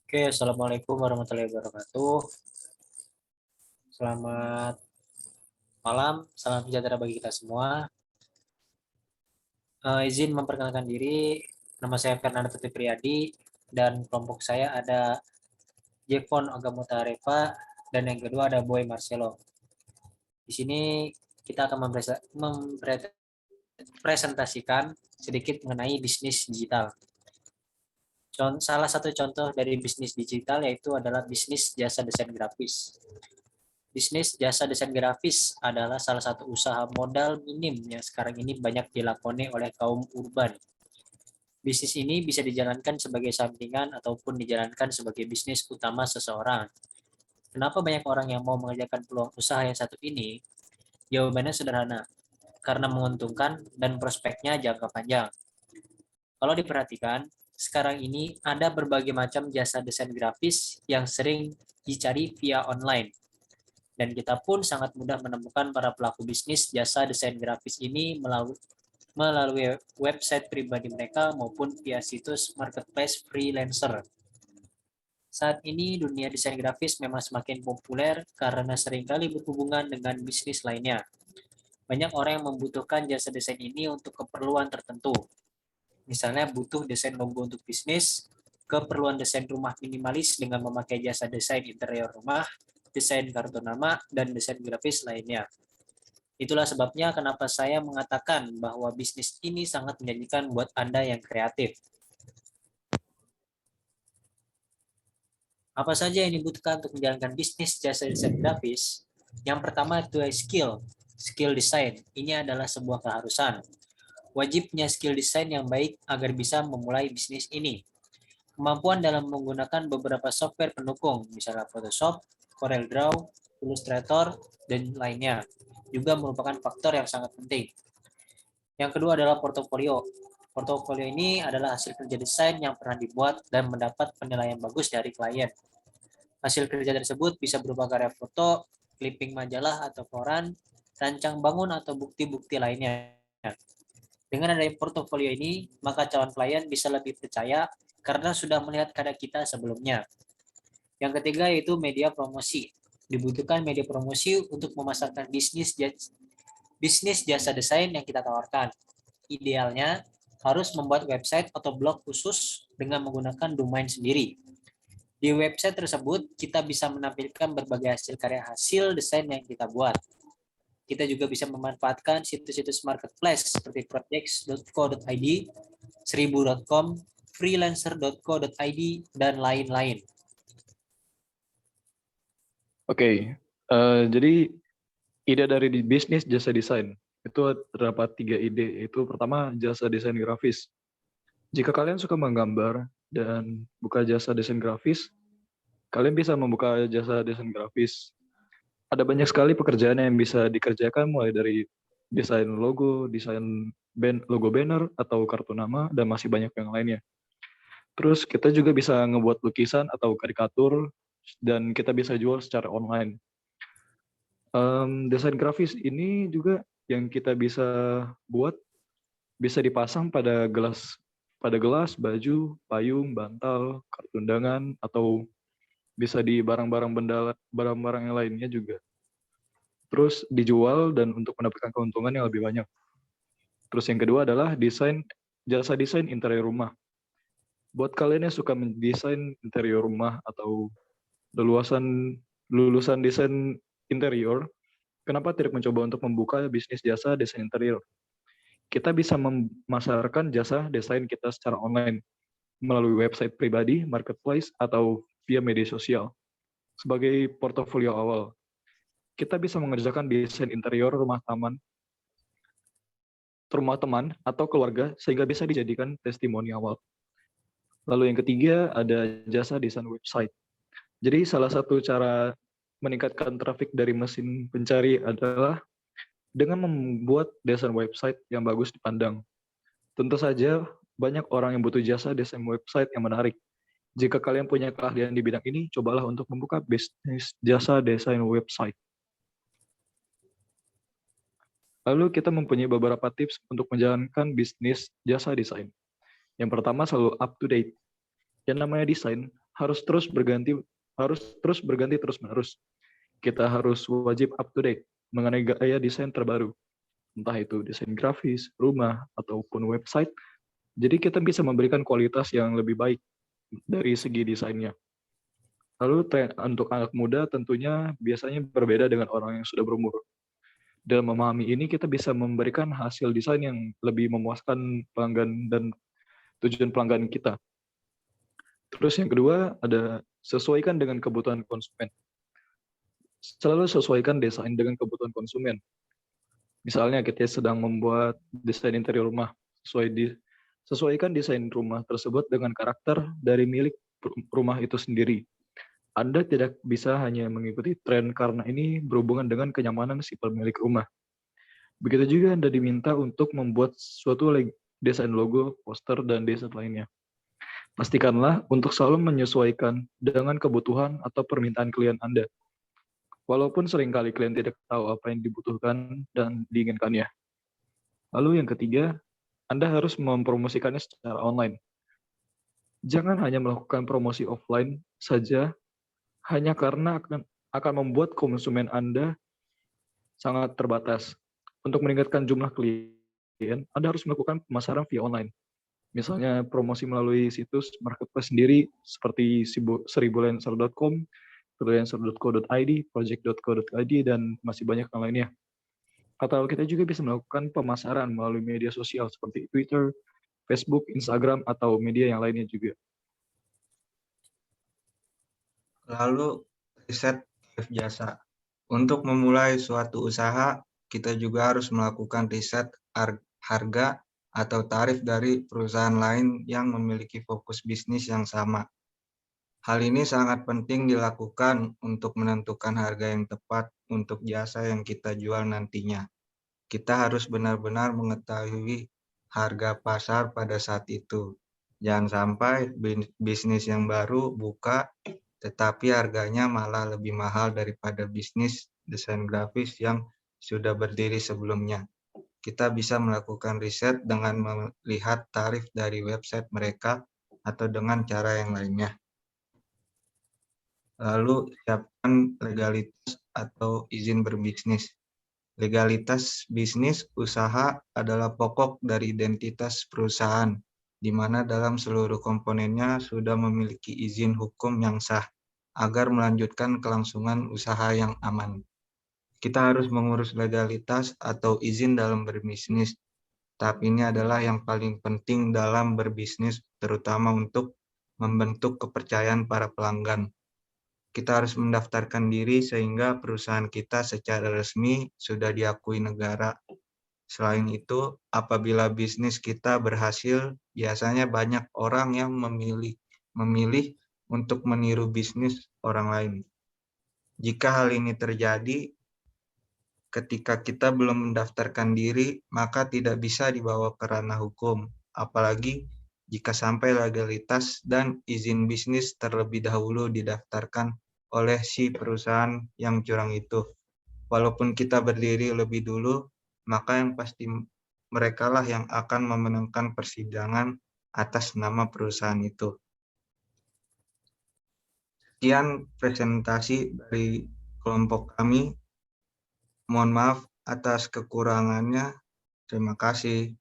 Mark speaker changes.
Speaker 1: Oke, Assalamualaikum warahmatullahi wabarakatuh. Selamat malam, salam sejahtera bagi kita semua. Izin memperkenalkan diri, nama saya Fernando Tuti Priyadi, dan kelompok saya ada Jevon Ogamota Reva, dan yang kedua ada Boy Marcelo. Di sini kita akan mempresentasikan sedikit mengenai bisnis digital. Salah satu contoh dari bisnis digital yaitu adalah bisnis jasa desain grafis. Bisnis jasa desain grafis adalah salah satu usaha modal minim yang sekarang ini banyak dilakoni oleh kaum urban. Bisnis ini bisa dijalankan sebagai sampingan ataupun dijalankan sebagai bisnis utama seseorang. Kenapa banyak orang yang mau mengerjakan peluang usaha yang satu ini? Jawabannya sederhana, karena menguntungkan dan prospeknya jangka panjang. Kalau diperhatikan, sekarang ini ada berbagai macam jasa desain grafis yang sering dicari via online. Dan kita pun sangat mudah menemukan para pelaku bisnis jasa desain grafis ini melalui website pribadi mereka maupun via situs marketplace freelancer. Saat ini dunia desain grafis memang semakin populer karena seringkali berhubungan dengan bisnis lainnya. Banyak orang yang membutuhkan jasa desain ini untuk keperluan tertentu. Misalnya butuh desain logo untuk bisnis, keperluan desain rumah minimalis dengan memakai jasa desain interior rumah, desain kartu nama, dan desain grafis lainnya. Itulah sebabnya kenapa saya mengatakan bahwa bisnis ini sangat menjanjikan buat Anda yang kreatif. Apa saja yang dibutuhkan untuk menjalankan bisnis jasa desain grafis? Yang pertama itu skill desain. Ini adalah sebuah keharusan. Wajib punya skill desain yang baik agar bisa memulai bisnis ini. Kemampuan dalam menggunakan beberapa software pendukung, misalnya Photoshop, CorelDRAW, Illustrator, dan lainnya, juga merupakan faktor yang sangat penting. Yang kedua adalah portofolio. Portofolio ini adalah hasil kerja desain yang pernah dibuat dan mendapat penilaian bagus dari klien. Hasil kerja tersebut bisa berupa karya foto, clipping majalah atau koran, rancang bangun atau bukti-bukti lainnya. Dengan adanya portofolio ini, maka calon klien bisa lebih percaya karena sudah melihat karya kita sebelumnya. Yang ketiga yaitu media promosi. Dibutuhkan media promosi untuk memasarkan bisnis jasa desain yang kita tawarkan. Idealnya harus membuat website atau blog khusus dengan menggunakan domain sendiri. Di website tersebut, kita bisa menampilkan berbagai hasil desain yang kita buat. Kita juga bisa memanfaatkan situs-situs marketplace seperti projects.co.id, 1000.com, freelancer.co.id, dan lain-lain.
Speaker 2: Oke, jadi ide dari bisnis jasa desain itu terdapat 3 ide, yaitu pertama jasa desain grafis. Jika kalian suka menggambar dan buka jasa desain grafis, kalian bisa membuka jasa desain grafis. Ada banyak sekali pekerjaan yang bisa dikerjakan mulai dari desain logo, desain logo banner atau kartu nama, dan masih banyak yang lainnya. Terus kita juga bisa ngebuat lukisan atau karikatur dan kita bisa jual secara online. Desain grafis ini juga yang kita bisa buat bisa dipasang pada gelas, baju, payung, bantal, kartu undangan, atau bisa di barang-barang yang lainnya juga. Terus dijual dan untuk mendapatkan keuntungan yang lebih banyak. Terus yang kedua adalah jasa desain interior rumah. Buat kalian yang suka mendesain interior rumah atau lulusan desain interior, kenapa tidak mencoba untuk membuka bisnis jasa desain interior? Kita bisa memasarkan jasa desain kita secara online melalui website pribadi, marketplace, atau via media sosial. Sebagai portofolio awal, kita bisa mengerjakan desain interior rumah teman, atau keluarga sehingga bisa dijadikan testimoni awal. Lalu yang ketiga ada jasa desain website. Jadi salah satu cara meningkatkan trafik dari mesin pencari adalah dengan membuat desain website yang bagus dipandang. Tentu saja banyak orang yang butuh jasa desain website yang menarik. Jika kalian punya keahlian di bidang ini, cobalah untuk membuka bisnis jasa desain website. Lalu kita mempunyai beberapa tips untuk menjalankan bisnis jasa desain. Yang pertama selalu up to date. Yang namanya desain harus terus berganti terus-menerus. Kita harus wajib up to date mengenai gaya desain terbaru, entah itu desain grafis, rumah, ataupun website. Jadi kita bisa memberikan kualitas yang lebih baik dari segi desainnya. Lalu tren untuk anak muda tentunya biasanya berbeda dengan orang yang sudah berumur. Dalam memahami ini kita bisa memberikan hasil desain yang lebih memuaskan pelanggan dan tujuan pelanggan kita. Terus yang kedua ada sesuaikan dengan kebutuhan konsumen. Selalu sesuaikan desain dengan kebutuhan konsumen. Misalnya kita sedang membuat desain interior rumah, sesuaikan desain rumah tersebut dengan karakter dari milik rumah itu sendiri. Anda tidak bisa hanya mengikuti tren karena ini berhubungan dengan kenyamanan si pemilik rumah. Begitu juga Anda diminta untuk membuat suatu desain logo, poster, dan desain lainnya. Pastikanlah untuk selalu menyesuaikan dengan kebutuhan atau permintaan klien Anda. Walaupun seringkali klien tidak tahu apa yang dibutuhkan dan diinginkannya. Lalu yang ketiga, Anda harus mempromosikannya secara online. Jangan hanya melakukan promosi offline saja hanya karena akan membuat konsumen Anda sangat terbatas. Untuk meningkatkan jumlah klien, Anda harus melakukan pemasaran via online. Misalnya promosi melalui situs marketplace sendiri seperti seribulancer.com, freelancer.co.id, project.co.id, dan masih banyak yang lainnya. Atau kita juga bisa melakukan pemasaran melalui media sosial seperti Twitter, Facebook, Instagram, atau media yang lainnya juga.
Speaker 3: Lalu riset tarif jasa. Untuk memulai suatu usaha, kita juga harus melakukan riset harga atau tarif dari perusahaan lain yang memiliki fokus bisnis yang sama. Hal ini sangat penting dilakukan untuk menentukan harga yang tepat untuk jasa yang kita jual nantinya. Kita harus benar-benar mengetahui harga pasar pada saat itu. Jangan sampai bisnis yang baru buka tetapi harganya malah lebih mahal daripada bisnis desain grafis yang sudah berdiri sebelumnya. Kita bisa melakukan riset dengan melihat tarif dari website mereka atau dengan cara yang lainnya. Lalu siapkan legalitas atau izin berbisnis. Legalitas bisnis usaha adalah pokok dari identitas perusahaan, di mana dalam seluruh komponennya sudah memiliki izin hukum yang sah agar melanjutkan kelangsungan usaha yang aman. Kita harus mengurus legalitas atau izin dalam berbisnis, tapi ini adalah yang paling penting dalam berbisnis, terutama untuk membentuk kepercayaan para pelanggan. Kita harus mendaftarkan diri sehingga perusahaan kita secara resmi sudah diakui negara. Selain itu, apabila bisnis kita berhasil, biasanya banyak orang yang memilih untuk meniru bisnis orang lain. Jika hal ini terjadi, ketika kita belum mendaftarkan diri, maka tidak bisa dibawa ke ranah hukum, apalagi jika sampai legalitas dan izin bisnis terlebih dahulu didaftarkan oleh si perusahaan yang curang itu. Walaupun kita berdiri lebih dulu, maka yang pasti merekalah yang akan memenangkan persidangan atas nama perusahaan itu. Sekian presentasi dari kelompok kami. Mohon maaf atas kekurangannya. Terima kasih.